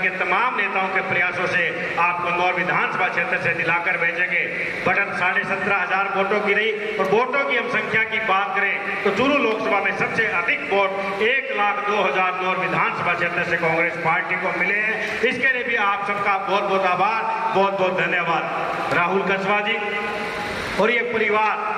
के तमाम नेताओं के प्रयासों से आपको इंदौर विधानसभा क्षेत्र से दिलाकर भेजेंगे। बढ़त 17,500 वोटों की रही और वोटों की हम संख्या की बात करें तो चूरू लोकसभा में सबसे अधिक वोट 1,02,000 इंदौर विधानसभा क्षेत्र से कांग्रेस पार्टी को मिले हैं। इसके लिए भी आप सबका बहुत बहुत आभार, बहुत बहुत धन्यवाद। राहुल कसवा जी और ये परिवार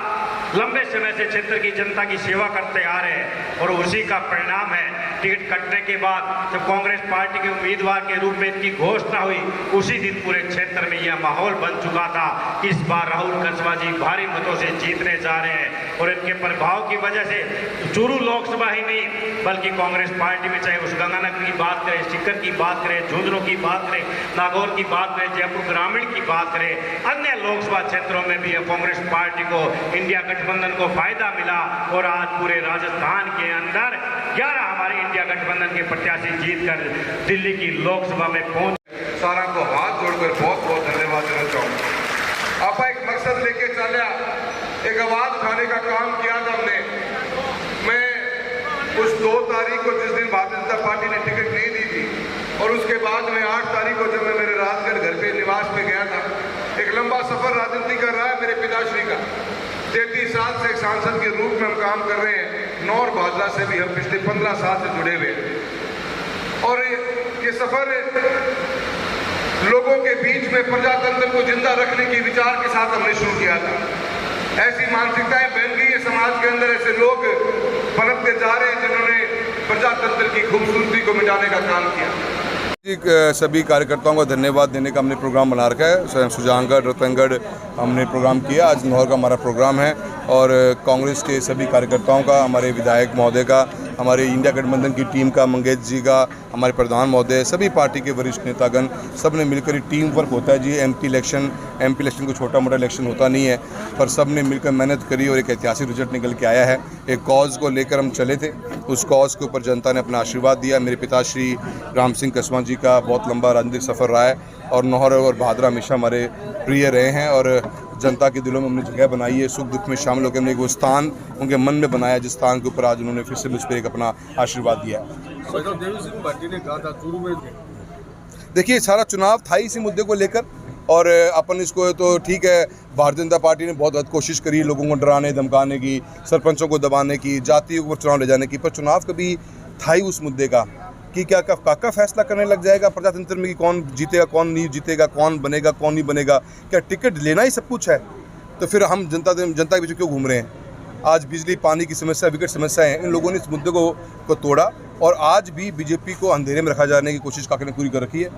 लंबे समय से क्षेत्र की जनता की सेवा करते आ रहे हैं और उसी का परिणाम है टिकट कटने के बाद जब कांग्रेस पार्टी के उम्मीदवार के रूप में इनकी घोषणा हुई उसी दिन पूरे क्षेत्र में यह माहौल बन चुका था कि इस बार राहुल कसवा जी भारी मतों से जीतने जा रहे हैं और इनके प्रभाव की वजह से चूरू लोकसभा ही नहीं बल्कि कांग्रेस पार्टी में चाहे उस गंगानगर की बात करें, सीकर की बात करें, झुंझुनू की बात करें, नागौर की बात करें, जयपुर ग्रामीण की बात करें, अन्य लोकसभा क्षेत्रों में भी कांग्रेस पार्टी को इंडिया गठबंधन को फायदा मिला और आज पूरे राजस्थान के अंदर 11 हमारे इंडिया गठबंधन के प्रत्याशी जीतकर दिल्ली की लोकसभा में पहुंच। सारा को हाथ जोड़कर बहुत बहुत धन्यवाद देना चाहूंगा। आप एक मकसद लेके चलिया, एक आवाज उठाने का काम किया था हमने। मैं उस 2 तारीख को जिस दिन भारतीय जनता पार्टी ने टिकट नहीं दी थी और उसके बाद में 8 तारीख को जब मैं मेरे राजगढ़ घर पे निवास पे गया था, एक लंबा सफर राजनीति कर रहा है मेरे पिताश्री का। 33 साल से एक सांसद के रूप में हम काम कर रहे हैं। नौर भादला से भी हम पिछले 15 साल से जुड़े हुए हैं और ये सफर लोगों के बीच में प्रजातंत्र को जिंदा रखने के विचार के साथ हमने शुरू किया था। ऐसी मानसिकताएं बन गई है समाज के अंदर, ऐसे लोग पनपते जा रहे हैं जिन्होंने प्रजातंत्र की खूबसूरती को मिटाने का काम किया। सभी कार्यकर्ताओं को धन्यवाद देने का हमने प्रोग्राम बना रखा है। सुजानगढ़, रतनगढ़ हमने प्रोग्राम किया। आज लाहौर का हमारा प्रोग्राम है और कांग्रेस के सभी कार्यकर्ताओं का, हमारे विधायक महोदय का, हमारे इंडिया गठबंधन की टीम का, मंगेश जी का, हमारे प्रधान महोदय, सभी पार्टी के वरिष्ठ नेतागण, सब ने मिलकर ही टीम वर्क होता है जी। एमपी इलेक्शन कोई छोटा मोटा इलेक्शन होता नहीं है, पर सब ने मिलकर मेहनत करी और एक ऐतिहासिक रिजल्ट निकल के आया है। एक कॉज को लेकर हम चले थे, उस कॉज के ऊपर जनता ने अपना आशीर्वाद दिया। मेरे पिताश्री राम सिंह कसवा जी का बहुत लंबा राजनीतिक सफ़र रहा है और नौहर और भादरा हमेशा हमारे प्रिय रहे हैं और जनता के दिलों में हमने जगह बनाई है। सुख दुख में शामिल होकर हमने वो स्थान उनके मन में बनाया जिस स्थान के ऊपर आज उन्होंने फिर से मुझ पर एक अपना आशीर्वाद दिया। देखिए, सारा चुनाव था इसी मुद्दे को लेकर और अपन इसको तो ठीक है, भारतीय जनता पार्टी ने बहुत कोशिश करी लोगों को डराने धमकाने की, सरपंचों को दबाने की, जातियों को चुनाव ले जाने की, पर चुनाव कभी था ही उस मुद्दे का कि क्या काका फैसला करने लग जाएगा प्रजातंत्र में कि कौन जीतेगा कौन नहीं जीतेगा, कौन बनेगा कौन नहीं बनेगा। क्या टिकट लेना ही सब कुछ है? तो फिर हम जनता के बीच क्यों घूम रहे हैं? आज बिजली पानी की समस्या, विकट समस्या है, इन लोगों ने इस मुद्दे को तोड़ा और आज भी बीजेपी को अंधेरे में रखा जाने की कोशिश काका ने पूरी कर रखी है।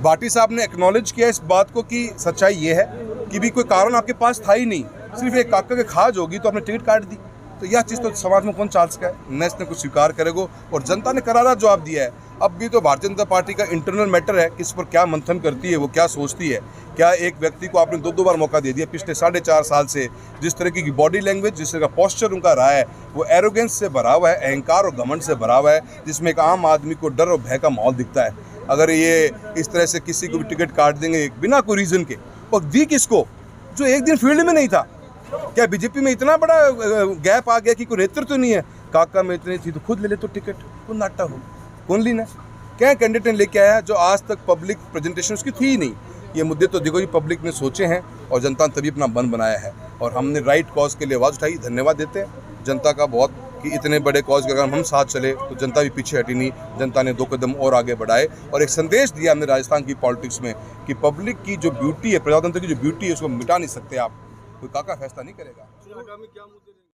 भाटी साहब ने एक्नॉलेज किया इस बात को कि सच्चाई ये है कि भी कोई कारण आपके पास था ही नहीं, सिर्फ एक काका के खाज होगी तो आपने टिकट काट दी। तो यह चीज़ तो समाज में कौन चाल सका है? न इसने कुछ स्वीकार करेगा और जनता ने करारा जवाब दिया है। अब भी तो भारतीय जनता पार्टी का इंटरनल मैटर है कि इस पर क्या मंथन करती है, वो क्या सोचती है। क्या एक व्यक्ति को आपने 2 बार मौका दे दिया पिछले 4.5 साल से, जिस तरह की बॉडी लैंग्वेज, जिस तरह का पोस्चर उनका रहा है, वो एरोगेंस से भरा हुआ है, अहंकार और घमंड से भरा हुआ है, जिसमें एक आम आदमी को डर और भय का माहौल दिखता है। अगर ये इस तरह से किसी को भी टिकट काट देंगे बिना कोई रीज़न के, और दी किसको जो एक दिन फील्ड में नहीं था? क्या बीजेपी में इतना बड़ा गैप आ गया कि कोई नेतृत्व नहीं है? काका में इतनी थी तो खुद ले ले तो टिकट, कौन नाटा हो, कौन लीना? क्या कैंडिडेट ने लेके आया जो आज तक पब्लिक प्रेजेंटेशन उसकी थी ही नहीं? ये मुद्दे तो देखो जी पब्लिक ने सोचे हैं और जनता ने तभी अपना मन बनाया है और हमने राइट कॉज के लिए आवाज़ उठाई। धन्यवाद देते हैं जनता का बहुत कि इतने बड़े कॉज के अगर हम साथ चले तो जनता भी पीछे हटी नहीं, जनता ने 2 कदम और आगे बढ़ाए और एक संदेश दिया हमने राजस्थान की पॉलिटिक्स में कि पब्लिक की जो ब्यूटी है, प्रजातंत्र की जो ब्यूटी है, उसको मिटा नहीं सकते आप। कोई काका फैसला नहीं करेगा।